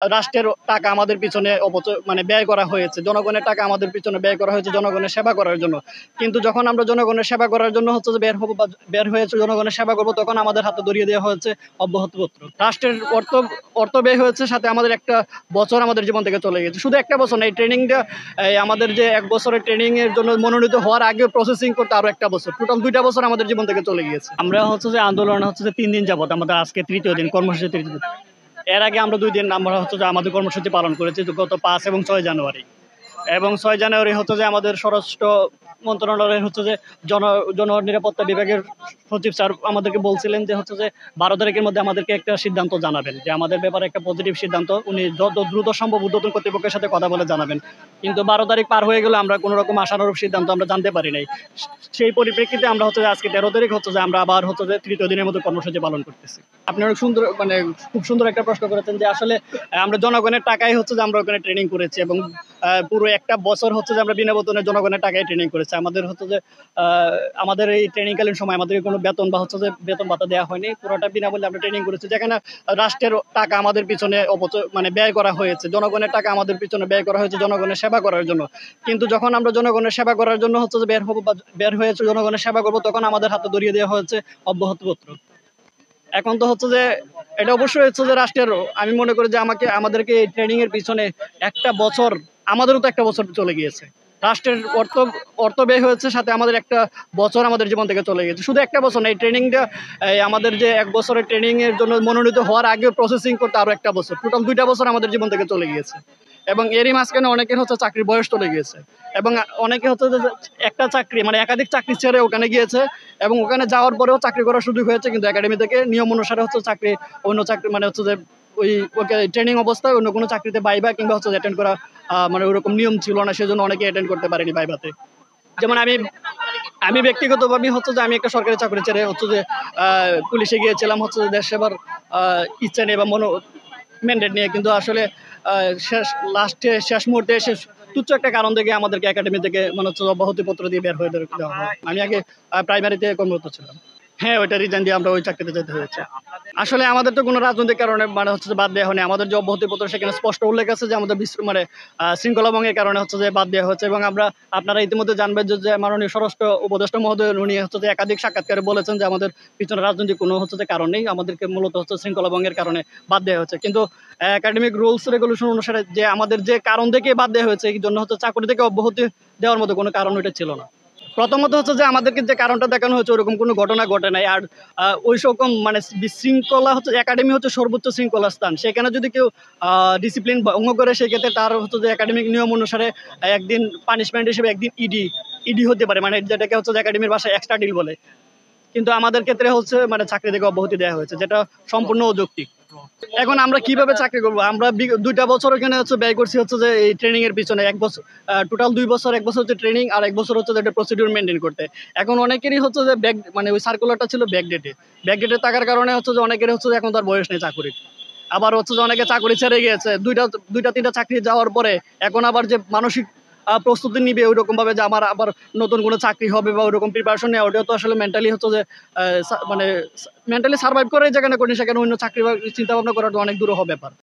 রাষ্ট্রের টাকা আমাদের পিছনে ব্যয় করা হয়েছে। জনগণের টাকা আমাদের পিছনে ব্যয় করা হয়েছে জনগণের সেবা করার জন্য। কিন্তু যখন আমরা জনগণের সেবা করার জন্য হচ্ছে যে বের হবো বা বের হয়েছে জনগণের সেবা করব, তখন আমাদের হাতে ধরিয়ে দেওয়া হয়েছে অব্যাহতিপত্র। রাষ্ট্রের অর্থ ব্যয় হয়েছে, সাথে আমাদের একটা বছর আমাদের জীবন থেকে চলে গেছে। শুধু একটা বছর না, এই ট্রেনিংটা আমাদের যে ১ বছরের ট্রেনিং এর জন্য মনোনীত হওয়ার আগে প্রসেসিং করতে আরো একটা বছর। টোটাল ২টা বছর আমাদের জীবন থেকে চলে গিয়েছে। আমরা হচ্ছে যে আন্দোলন হচ্ছে যে ৩ দিন যাবত, আমাদের আজকে ৩য় দিন, কর্মসূচি ৩য় দিন। এর আগে আমরা ২ দিন আমরা হচ্ছে যে আমাদের কর্মসূচি পালন করেছি গত ৫ এবং ৬ জানুয়ারি। এবং ৬ জানুয়ারি হচ্ছে যে আমাদের স্বরাষ্ট্র মন্ত্রণালয়ের হচ্ছে যে জননিরাপত্তা বিভাগের সচিব স্যার আমাদেরকে বলছিলেন যে হচ্ছে যে ১২ তারিখের মধ্যে আমাদেরকে একটা সিদ্ধান্ত জানাবেন, যে আমাদের ব্যাপারে একটা পজিটিভ সিদ্ধান্ত উনি যত দ্রুত সম্ভব ঊর্ধ্বতন কর্তৃপক্ষের সাথে কথা বলে জানাবেন। কিন্তু ১২ তারিখ পার হয়ে গেলে আমরা কোনো রকম আশানুরূপ সিদ্ধান্ত আমরা জানতে পারি নাই। সেই পরিপ্রেক্ষিতে আমরা হচ্ছে যে আজকে ১৩ তারিখ হচ্ছে যে আমরা আবার হচ্ছে যে ৩য় দিনের মতো কর্মসূচি পালন করতেছি। আপনি অনেক সুন্দর খুব সুন্দর একটা প্রশ্ন করেছেন যে আসলে আমরা জনগণের টাকায় হচ্ছে যে আমরা ওখানে ট্রেনিং করেছি, এবং পুরো একটা বছর হচ্ছে যে আমরা বিনা বেতনে জনগণের টাকায় ট্রেনিং করেছি। আমাদের হচ্ছে যে আমাদের এই ট্রেনিংকালীন সময় আমাদেরকে কোনো বেতন বা হচ্ছে যে বেতন ভাতা দেওয়া হয়নি। পুরোটা বিনামূল্যে আমরা ট্রেনিং করেছি, যেখানে রাষ্ট্রের টাকা আমাদের পিছনে ব্যয় করা হয়েছে। জনগণের টাকা আমাদের পিছনে ব্যয় করা হয়েছে জনগণের সেবা করার জন্য। কিন্তু যখন আমরা জনগণের সেবা করার জন্য হচ্ছে যে বের হবো বা বের হয়েছে জনগণের সেবা করব, তখন আমাদের হাতে ধরিয়ে দেওয়া হয়েছে অব্যাহতিপত্র। এখন তো হচ্ছে যে এটা অবশ্যই হচ্ছে যে রাষ্ট্রের, আমি মনে করি যে আমাদেরকে এই ট্রেনিং এর পিছনে একটা বছর, আমাদেরও তো একটা বছর চলে গিয়েছে। রাষ্ট্রের অর্থ ব্যয় হয়েছে, সাথে আমাদের একটা বছর আমাদের জীবন থেকে চলে গেছে। শুধু একটা বছর না, এই ট্রেনিংটা আমাদের যে ১ বছরের ট্রেনিং এর জন্য মনোনীত হওয়ার আগে প্রসেসিং করতে আরো একটা বছর। টোটাল ২টা বছর আমাদের জীবন থেকে চলে গিয়েছে। এবং এরই মাঝখানে অনেকের হচ্ছে চাকরির বয়স চলে গিয়েছে, এবং অনেকে হচ্ছে যে একটা চাকরি একাধিক চাকরি ছেড়ে ওখানে গিয়েছে, এবং ওখানে যাওয়ার পরেও চাকরি করার সুযোগ হয়েছে, কিন্তু একাডেমি থেকে নিয়ম অনুসারে হচ্ছে অন্য চাকরি হচ্ছে যে ওকে ট্রেনিং অবস্থায় অন্য কোনো চাকরিতে বাইবা কিংবা হচ্ছে অ্যাটেন্ড করা ওরকম নিয়ম ছিল না, সেজন্য অনেকে অ্যাটেন্ড করতে পারেনি বাইবাতে। যেমন আমি ব্যক্তিগতভাবে হচ্ছে যে আমি একটা সরকারি চাকরি ছেড়ে হচ্ছে যে পুলিশে গিয়েছিলাম হচ্ছে যে দেশ সেবার ইচ্ছা নিয়ে বা ম্যান্ডেট নিয়ে, কিন্তু আসলে শেষ মুহূর্তে তুচ্ছ একটা কারণ থেকে আমাদেরকে একাডেমি থেকে হচ্ছে অব্যাহতিপত্র দিয়ে বের হয়ে দেওয়া হয়। আমি আগে প্রাইমারিতে কর্মরত ছিলাম। হ্যাঁ, ওইটা রিজাইন দিয়ে আমরা ওই চাকরিতে যেতে হয়েছে। আসলে আমাদের তো কোনো রাজনৈতিক কারণে হচ্ছে যে বাদ দেওয়া হয়নি। আমাদের যে অব্যাহতিপত্র সেখানে স্পষ্ট উল্লেখ আছে যে আমাদের শৃঙ্খলা ভঙ্গের কারণে হচ্ছে যে বাদ দেওয়া হচ্ছে, এবং আপনারা ইতিমধ্যে জানবেন যে মাননীয় স্বরাষ্ট্র উপদেষ্টা মহোদয় উনি হচ্ছে যে একাধিক সাক্ষাৎকারে বলেছেন যে আমাদের পিছনে রাজনৈতিক কোনো হচ্ছে যে কারণ নেই, আমাদেরকে মূলত হচ্ছে শৃঙ্খলা ভঙ্গের কারণে বাদ দেওয়া হচ্ছে। কিন্তু একাডেমিক রুলস রেগুলেশন অনুসারে যে আমাদের যে কারণ থেকে বাদ দেওয়া হয়েছে, এই জন্য হচ্ছে চাকরি থেকে অব্যাহতি দেওয়ার মতো কোনো কারণ ওইটা ছিল না। প্রথমত হচ্ছে যে আমাদেরকে যে কারণটা দেখানো হয়েছে ওরকম কোনো ঘটনা ঘটে নাই। আর ওই রকম বিশৃঙ্খলা হচ্ছে, একাডেমি হচ্ছে সর্বোচ্চ শৃঙ্খলা স্থান। সেখানে যদি কেউ ডিসিপ্লিন ভঙ্গ করে, সেক্ষেত্রে তার হচ্ছে যে একাডেমিক নিয়ম অনুসারে একদিন পানিশমেন্ট হিসেবে একদিন ইডি হতে পারে, যেটাকে হচ্ছে যে একাডেমির ভাষায় এক্সট্রা ডিল বলে। কিন্তু আমাদের ক্ষেত্রে হচ্ছে চাকরি থেকে অব্যাহতি দেওয়া হয়েছে, যেটা সম্পূর্ণ অযৌক্তিক। এখন আমরা কিভাবে চাকরি করবো? আমরা 2টা বছর ওখানে হচ্ছে ব্যয় করছি হচ্ছে যে এই ট্রেনিং এর পিছনে। 1 বছর টোটাল 2 বছর, 1 বছর হচ্ছে ট্রেনিং আর 1 বছর হচ্ছে একটা প্রসিডিউর মেনটেন করতে। এখন অনেকেরই হচ্ছে যে ওই সার্কুলারটা ছিল ব্যাকডেটে থাকার কারণে হচ্ছে যে অনেকের হচ্ছে যে এখন তার বয়স নেই চাকরির। আবার হচ্ছে যে অনেকে চাকরি ছেড়ে গিয়েছে, 2টা 3টা চাকরি যাওয়ার পরে এখন আবার যে মানসিক প্রস্তুতি নিবে ওইরকম ভাবে যে আমার আবার নতুন কোনো চাকরি হবে বা ওইরকম প্রিপারেশন নেওয়া, ওটাও তো আসলে মেন্টালি হচ্ছে যে মেন্টালি সার্ভাইভ করে যেখানে করি, সেখানে অন্য চাকরি চিন্তা ভাবনা করাটা অনেক দূরহ ব্যাপার।